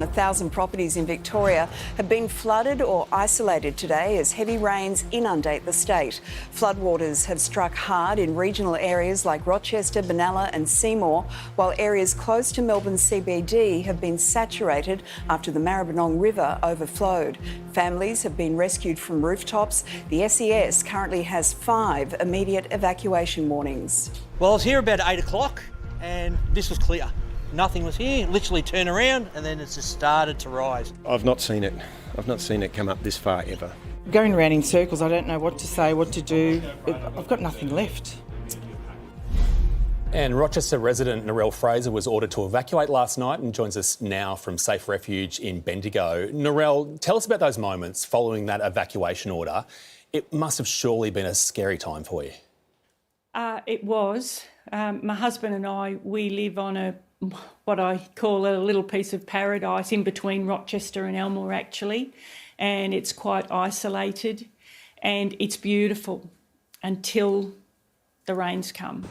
1,000 properties in Victoria have been flooded or isolated today as heavy rains inundate the state. Floodwaters have struck hard in regional areas like Rochester, Benalla and Seymour, while areas close to Melbourne CBD have been saturated after the Maribyrnong River overflowed. Families have been rescued from rooftops. The SES currently has 5 immediate evacuation warnings. Well, I was here about 8 o'clock and this was clear. Nothing was here, literally turned around and then it's just started to rise. I've not seen it. I've not seen it come up this far ever. Going around in circles, I don't know what to say, what to do. I've got nothing left. And Rochester resident Narelle Fraser was ordered to evacuate last night and joins us now from Safe Refuge in Bendigo. Narelle, tell us about those moments following that evacuation order. It must have surely been a scary time for you. It was. My husband and I, we live on what I call a little piece of paradise in between Rochester and Elmore actually, and it's quite isolated and it's beautiful until the rains come.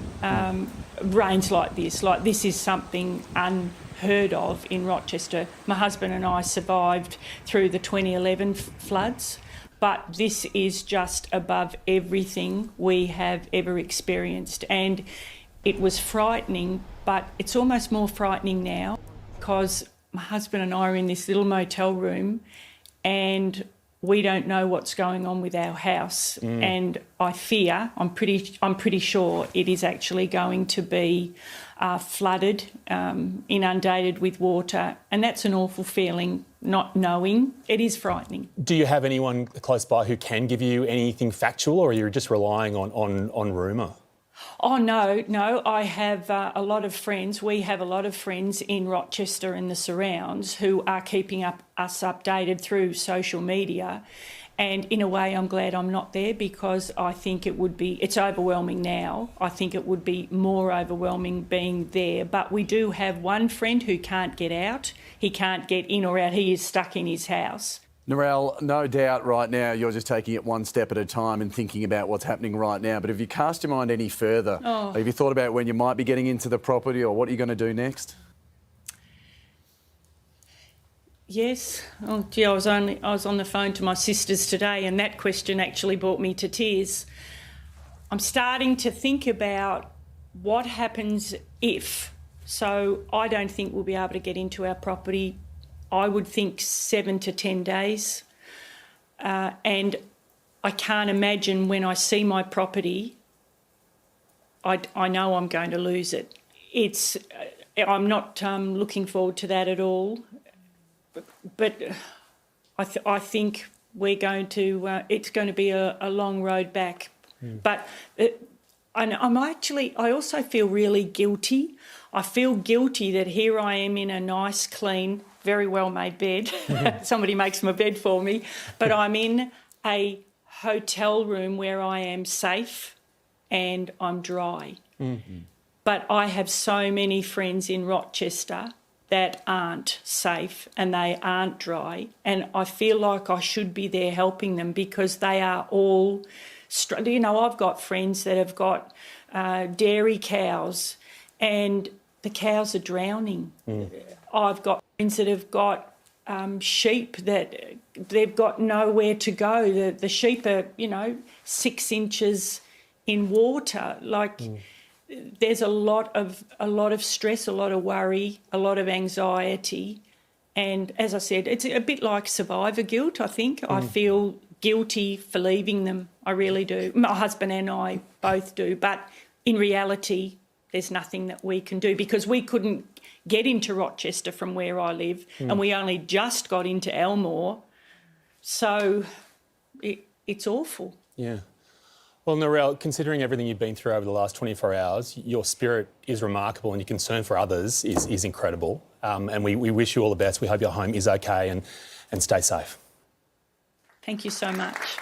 Rains like this is something unheard of in Rochester. My husband and I survived through the 2011 floods, but this is just above everything we have ever experienced, and it was frightening, but it's almost more frightening now because my husband and I are in this little motel room and we don't know what's going on with our house. And I fear, I'm pretty sure it is actually going to be flooded, inundated with water, and that's an awful feeling, not knowing. It is frightening. Do you have anyone close by who can give you anything factual, or are you just relying on rumour? Oh, no, I have a lot of friends. We have a lot of friends in Rochester and the surrounds who are keeping us updated through social media. And in a way, I'm glad I'm not there because I think it's overwhelming now. I think it would be more overwhelming being there. But we do have one friend who can't get out. He can't get in or out. He is stuck in his house. Narelle, no doubt right now you're just taking it one step at a time and thinking about what's happening right now. But have you cast your mind any further? Have you thought about when you might be getting into the property or what are you going to do next? Yes. Oh, gee, I was on the phone to my sisters today and that question actually brought me to tears. I'm starting to think about what happens if. So I don't think we'll be able to get into our property. I would think 7 to 10 days. And I can't imagine when I see my property, I know I'm going to lose it. I'm not looking forward to that at all. But I think we're going to, it's going to be a long road back. But I also feel really guilty. I feel guilty that here I am in a nice, clean, very well-made bed. Somebody makes my bed for me. But I'm in a hotel room where I am safe and I'm dry. But I have so many friends in Rochester that aren't safe and they aren't dry. And I feel like I should be there helping them because they are all... I've got friends that have got dairy cows and the cows are drowning. I've got friends that have got sheep that they've got nowhere to go. The sheep are, 6 inches in water. There's a lot of stress, a lot of worry, a lot of anxiety. And as I said, it's a bit like survivor guilt, I think. I feel guilty for leaving them. I really do. My husband and I both do. But in reality, there's nothing that we can do because we couldn't get into Rochester from where I live and we only just got into Elmore. So it's awful. Yeah. Well, Narelle, considering everything you've been through over the last 24 hours, your spirit is remarkable and your concern for others is incredible. And we wish you all the best. We hope your home is okay and stay safe. Thank you so much.